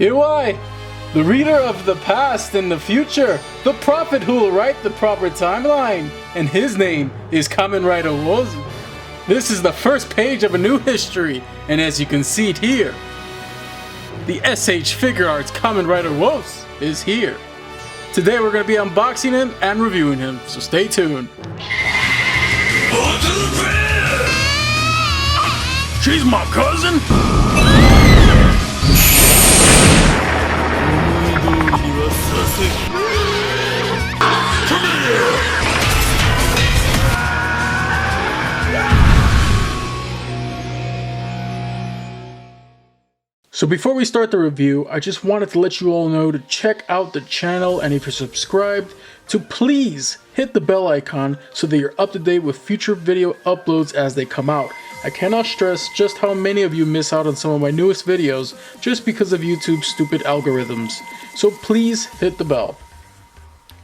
IWAE, the reader of the past and the future, the prophet who will write the proper timeline, and his name is Kamen Rider WOZ. This is the first page of a new history, and as you can see it here, the SH Figuarts Kamen Rider WOZ is here. Today we're going to be unboxing him and reviewing him, so stay tuned. She's my cousin? So before we start the review, I just wanted to let you all know to check out the channel, and if you're subscribed, to please hit the bell icon so that you're up to date with future video uploads as they come out. I cannot stress just how many of you miss out on some of my newest videos just because of YouTube's stupid algorithms. So please hit the bell.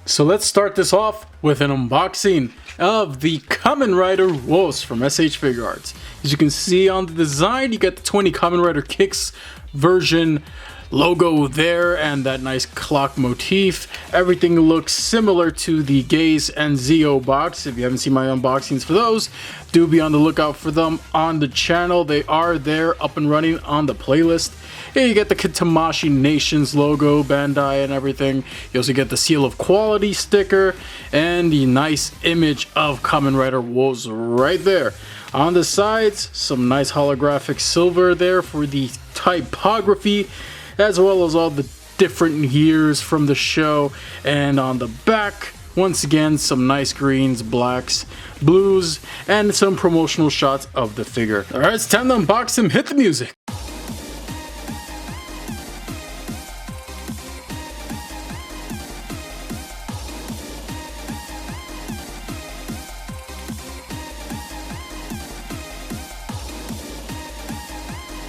So let's start this off with an unboxing of the Kamen Rider WOZ from SH Figuarts. As you can see on the design, you get the 20 Kamen Rider Kicks version logo there and that nice clock motif. Everything looks similar to the Gaze and Zeo box. If you haven't seen my unboxings for those, do be on the lookout for them on the channel. They are there up and running on the playlist. Here you get the Kitamashi Nations logo, Bandai and everything. You also get the Seal of Quality sticker and the nice image of Kamen Rider WOZ right there. On the sides, some nice holographic silver there for the typography, as well as all the different years from the show. And on the back, once again, some nice greens, blacks, blues, and some promotional shots of the figure. Alright, it's time to unbox him. Hit the music.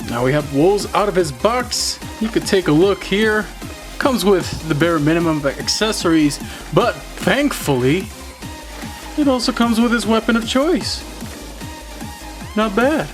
Now we have WOZ out of his box. You could take a look here. Comes with the bare minimum of accessories, but thankfully, it also comes with his weapon of choice. Not bad.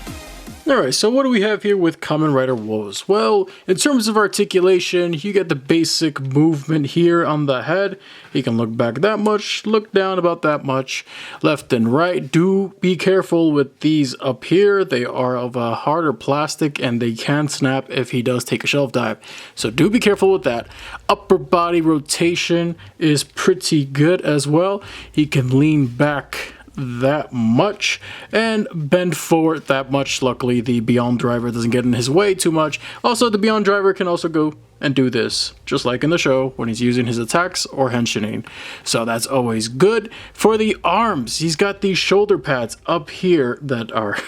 Alright, so what do we have here with Kamen Rider WOZ? Well, in terms of articulation, you get the basic movement here on the head. He can look back that much, look down about that much, left and right. Do be careful with these up here. They are of a harder plastic and they can snap if he does take a shelf dive. So do be careful with that. Upper body rotation is pretty good as well. He can lean back that much and bend forward that much. Luckily the Beyond driver doesn't get in his way too much. Also, the Beyond driver can also go and do this, just like in the show when he's using his attacks or henshining. So that's always good. For the arms, he's got these shoulder pads up here that are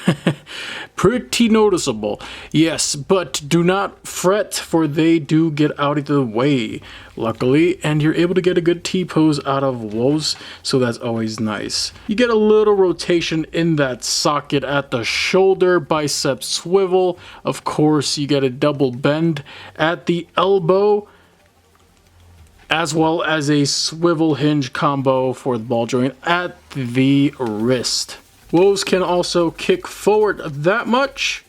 pretty noticeable. Yes, but do not fret, for they do get out of the way, luckily, and you're able to get a good T-pose out of WOZ, so that's always nice. You get a little rotation in that socket at the shoulder, bicep swivel. Of course, you get a double bend at the elbow, as well as a swivel hinge combo for the ball joint at the wrist. WOZ can also kick forward that much,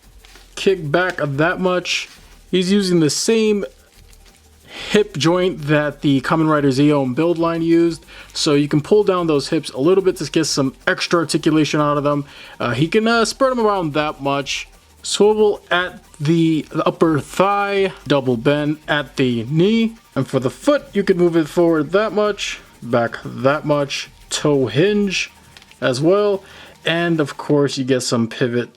kick back that much. He's using the same hip joint that the Kamen Rider Zeo and Build line used, so you can pull down those hips a little bit to get some extra articulation out of them. He can spread them around that much. Swivel at the upper thigh, double bend at the knee, and for the foot you can move it forward that much, back that much, toe hinge as well, and of course you get some pivot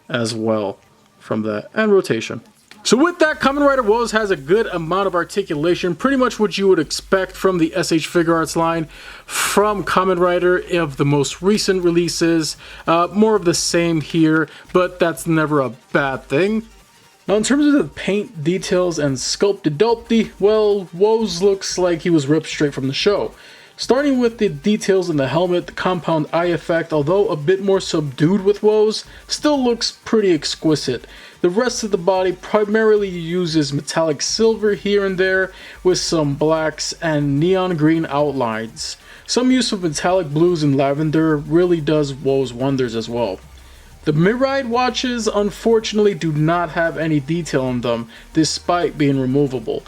as well from that, and rotation. So with that, Kamen Rider WOZ has a good amount of articulation, pretty much what you would expect from the SH Figuarts line from Kamen Rider of the most recent releases. More of the same here, but that's never a bad thing. Now in terms of the paint details and sculpted-dopty, well, WOZ looks like he was ripped straight from the show. Starting with the details in the helmet, the compound eye effect, although a bit more subdued with WOZ, still looks pretty exquisite. The rest of the body primarily uses metallic silver here and there, with some blacks and neon green outlines. Some use of metallic blues and lavender really does WOZ wonders as well. The Mirai watches unfortunately do not have any detail on them, despite being removable.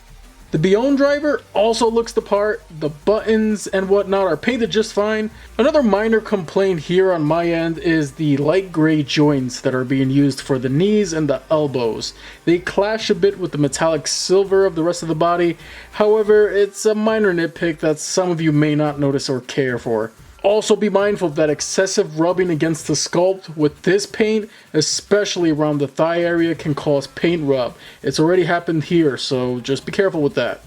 The Beyond driver also looks the part, the buttons and whatnot are painted just fine. Another minor complaint here on my end is the light gray joints that are being used for the knees and the elbows. They clash a bit with the metallic silver of the rest of the body, however it's a minor nitpick that some of you may not notice or care for. Also be mindful that excessive rubbing against the sculpt with this paint, especially around the thigh area, can cause paint rub. It's already happened here, so just be careful with that.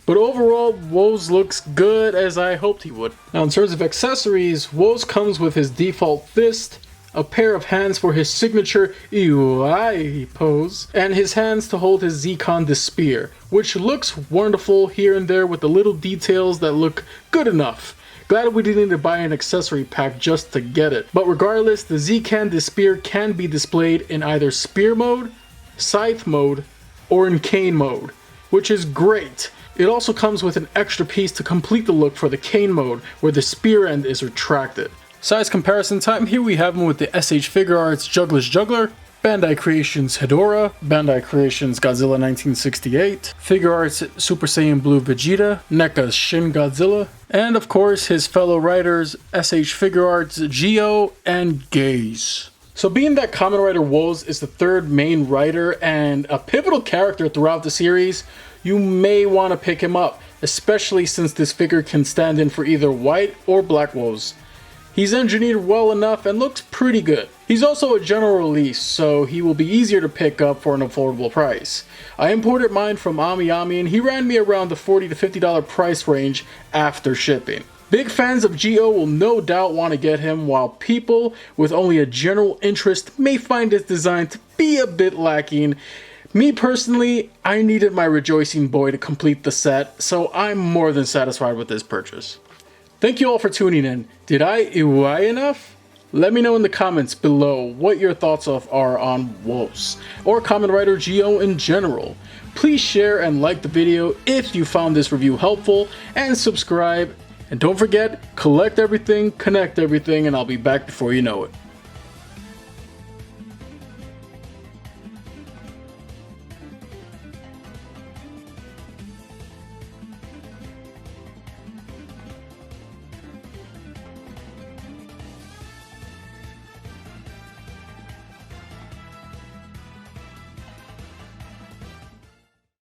But overall, WOZ looks good as I hoped he would. Now in terms of accessories, WOZ comes with his default fist, a pair of hands for his signature IWAE pose, and his hands to hold his Zekon the spear, which looks wonderful here and there with the little details that look good enough. Glad we didn't need to buy an accessory pack just to get it. But regardless, the Zekon the spear can be displayed in either spear mode, scythe mode, or in cane mode, which is great. It also comes with an extra piece to complete the look for the cane mode, where the spear end is retracted. Size comparison time, here we have him with the SH Figuarts Juggler's Juggler, Bandai Creations Hedorah, Bandai Creations Godzilla 1968, Figuarts Super Saiyan Blue Vegeta, NECA's Shin Godzilla, and of course his fellow writers SH Figuarts Geo and Gaze. So being that Kamen Rider WOZ is the third main writer and a pivotal character throughout the series, you may want to pick him up, especially since this figure can stand in for either white or black WOZ. He's engineered well enough and looks pretty good. He's also a general release, so he will be easier to pick up for an affordable price. I imported mine from AmiAmi and he ran me around the $40 to $50 price range after shipping. Big fans of Geo will no doubt want to get him, while people with only a general interest may find his design to be a bit lacking. Me personally, I needed my rejoicing boy to complete the set, so I'm more than satisfied with this purchase. Thank you all for tuning in. Did I IWAE enough? Let me know in the comments below what your thoughts are on WOZ, or Kamen Rider Geo in general. Please share and like the video if you found this review helpful, and subscribe. And don't forget, collect everything, connect everything, and I'll be back before you know it.